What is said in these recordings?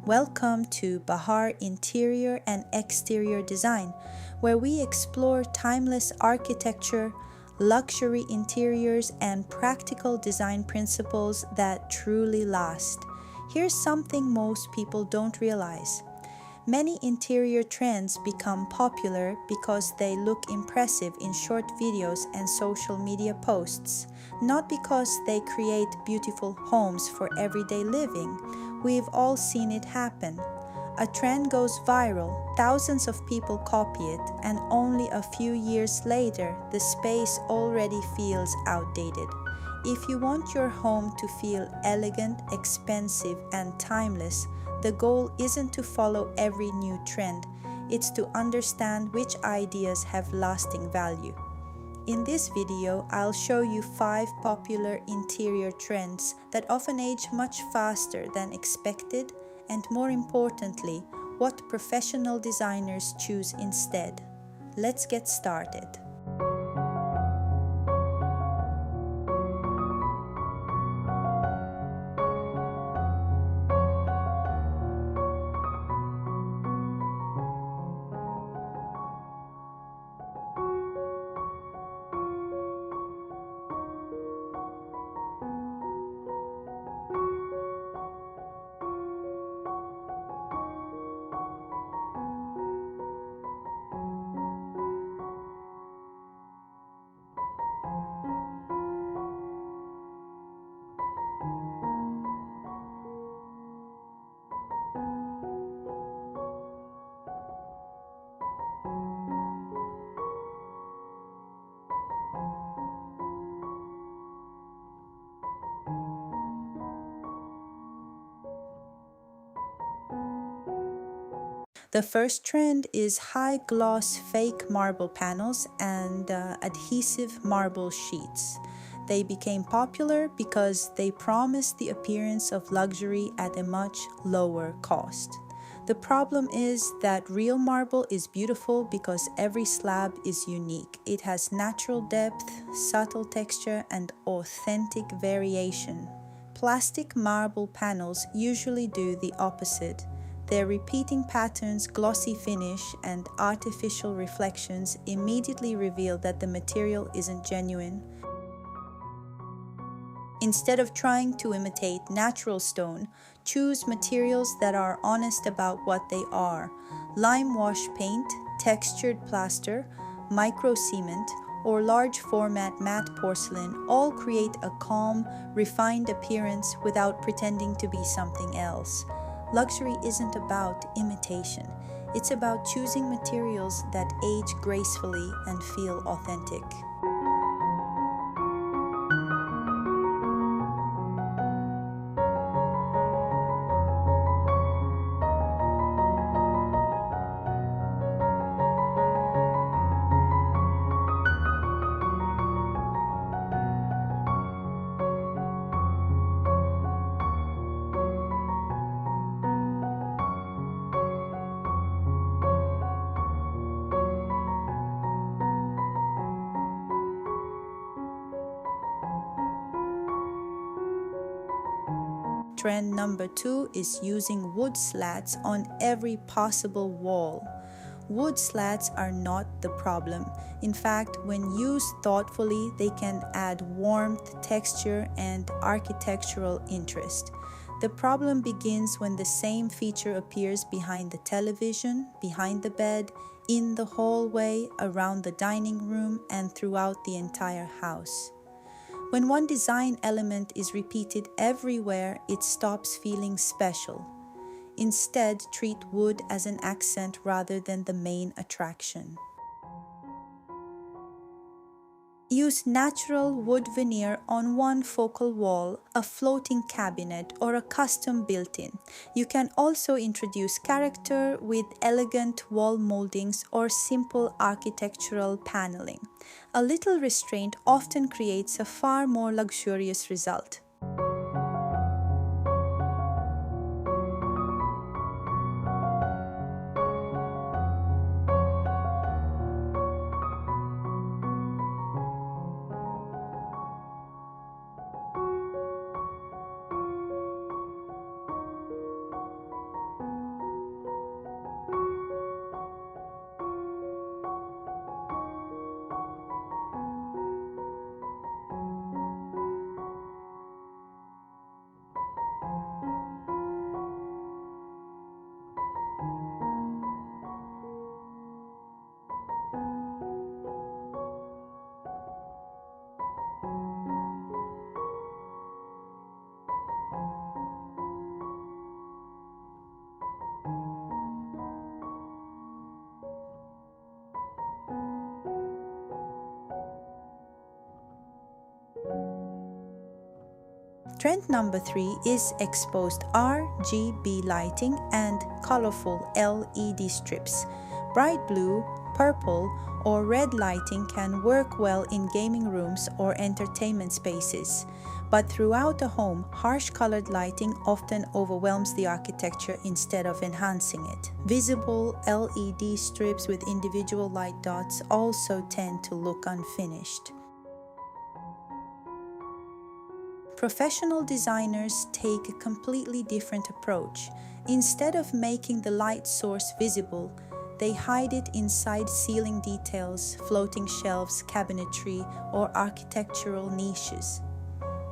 Welcome to Bahar Interior and Exterior Design, where we explore timeless architecture, luxury interiors, and practical design principles that truly last. Here's something most people don't realize. Many interior trends become popular because they look impressive in short videos and social media posts, not because they create beautiful homes for everyday living. We've all seen it happen. A trend goes viral, thousands of people copy it, and only a few years later, the space already feels outdated. If you want your home to feel elegant, expensive, and timeless, the goal isn't to follow every new trend, it's to understand which ideas have lasting value. In this video, I'll show you 5 popular interior trends that often age much faster than expected, and more importantly, what professional designers choose instead. Let's get started. The first trend is high gloss fake marble panels and adhesive marble sheets. They became popular because they promised the appearance of luxury at a much lower cost. The problem is that real marble is beautiful because every slab is unique. It has natural depth, subtle texture, and authentic variation. Plastic marble panels usually do the opposite. Their repeating patterns, glossy finish, and artificial reflections immediately reveal that the material isn't genuine. Instead of trying to imitate natural stone, choose materials that are honest about what they are. Lime wash paint, textured plaster, micro cement, or large format matte porcelain all create a calm, refined appearance without pretending to be something else. Luxury isn't about imitation. It's about choosing materials that age gracefully and feel authentic. Trend number 2 is using wood slats on every possible wall. Wood slats are not the problem. In fact, when used thoughtfully, they can add warmth, texture, and architectural interest. The problem begins when the same feature appears behind the television, behind the bed, in the hallway, around the dining room, and throughout the entire house. When one design element is repeated everywhere, it stops feeling special. Instead, treat wood as an accent rather than the main attraction. Use natural wood veneer on one focal wall, a floating cabinet, or a custom built-in. You can also introduce character with elegant wall moldings or simple architectural paneling. A little restraint often creates a far more luxurious result. Trend number 3 is exposed RGB lighting and colorful LED strips. Bright blue, purple, or red lighting can work well in gaming rooms or entertainment spaces. But throughout a home, harsh colored lighting often overwhelms the architecture instead of enhancing it. Visible LED strips with individual light dots also tend to look unfinished. Professional designers take a completely different approach. Instead of making the light source visible, they hide it inside ceiling details, floating shelves, cabinetry, or architectural niches.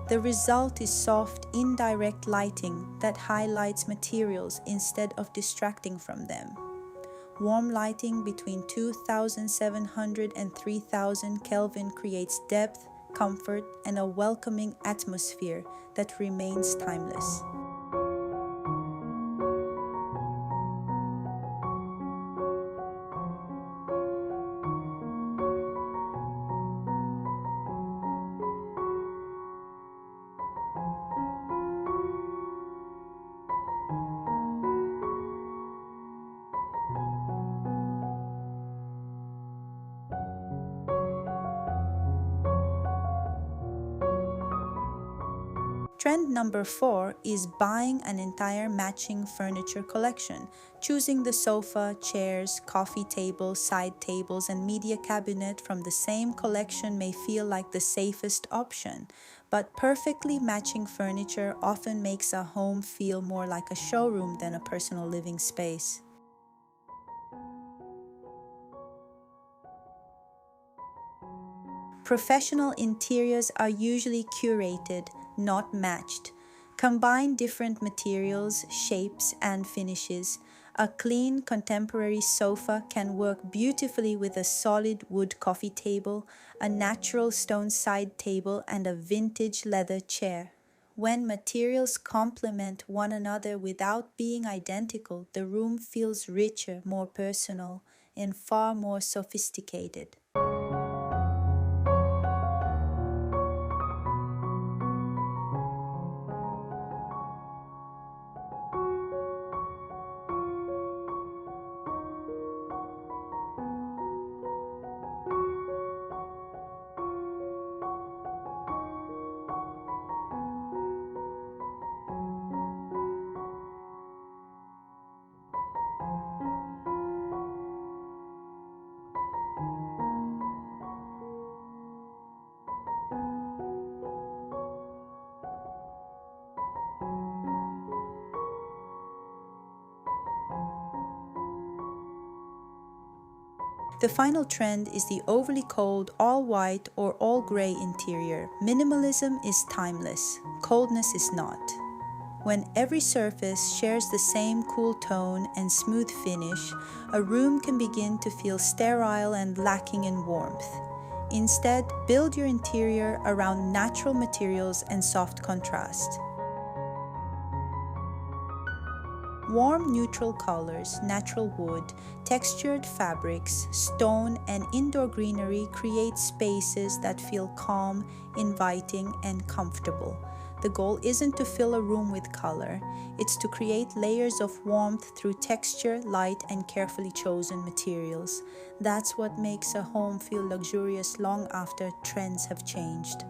The result is soft, indirect lighting that highlights materials instead of distracting from them. Warm lighting between 2700 and 3000 Kelvin creates depth, comfort, and a welcoming atmosphere that remains timeless. Trend number 4 is buying an entire matching furniture collection. Choosing the sofa, chairs, coffee table, side tables, and media cabinet from the same collection may feel like the safest option, but perfectly matching furniture often makes a home feel more like a showroom than a personal living space. Professional interiors are usually curated, not matched. Combine different materials, shapes, and finishes. A clean, contemporary sofa can work beautifully with a solid wood coffee table, a natural stone side table, and a vintage leather chair. When materials complement one another without being identical, the room feels richer, more personal, and far more sophisticated. The final trend is the overly cold, all-white or all-gray interior. Minimalism is timeless. Coldness is not. When every surface shares the same cool tone and smooth finish, a room can begin to feel sterile and lacking in warmth. Instead, build your interior around natural materials and soft contrast. Warm, neutral colors, natural wood, textured fabrics, stone, and indoor greenery create spaces that feel calm, inviting, and comfortable. The goal isn't to fill a room with color, it's to create layers of warmth through texture, light, and carefully chosen materials. That's what makes a home feel luxurious long after trends have changed.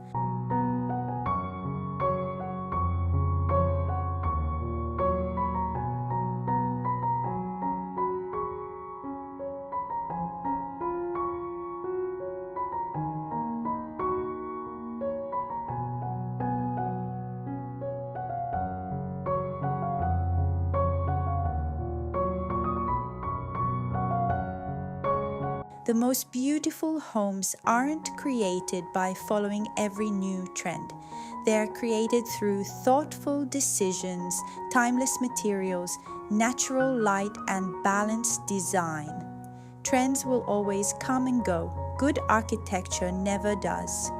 The most beautiful homes aren't created by following every new trend. They are created through thoughtful decisions, timeless materials, natural light, and balanced design. Trends will always come and go. Good architecture never does.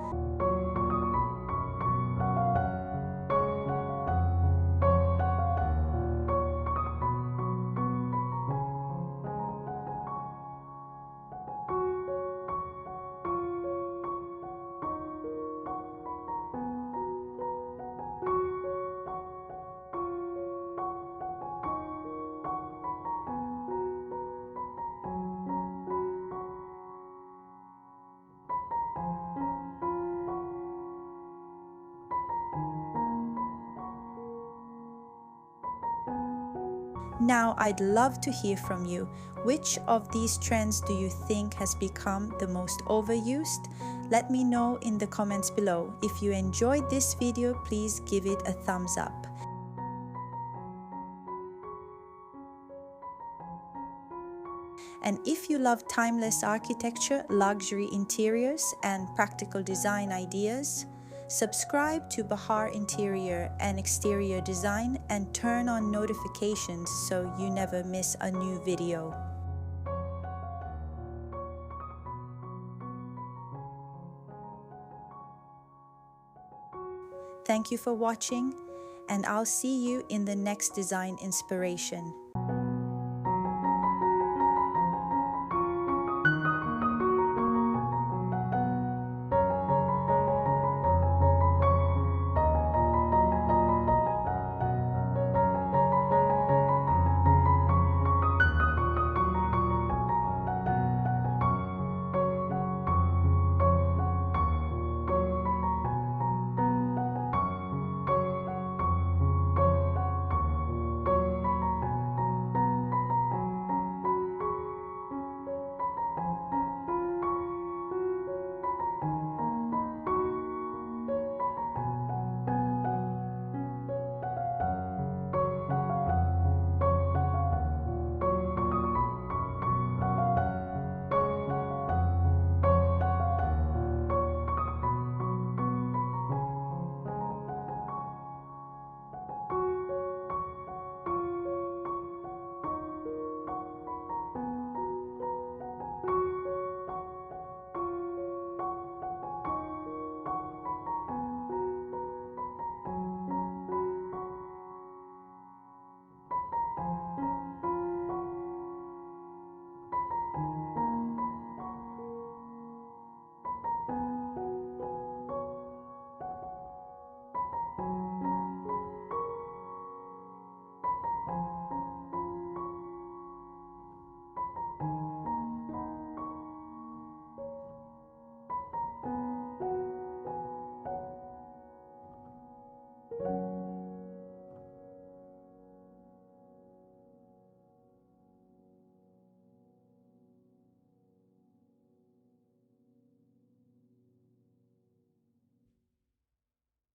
Now, I'd love to hear from you. Which of these trends do you think has become the most overused? Let me know in the comments below. If you enjoyed this video, please give it a thumbs up. And if you love timeless architecture, luxury interiors, and practical design ideas, subscribe to Bahar Interior and Exterior Design and turn on notifications so you never miss a new video. Thank you for watching, and I'll see you in the next design inspiration.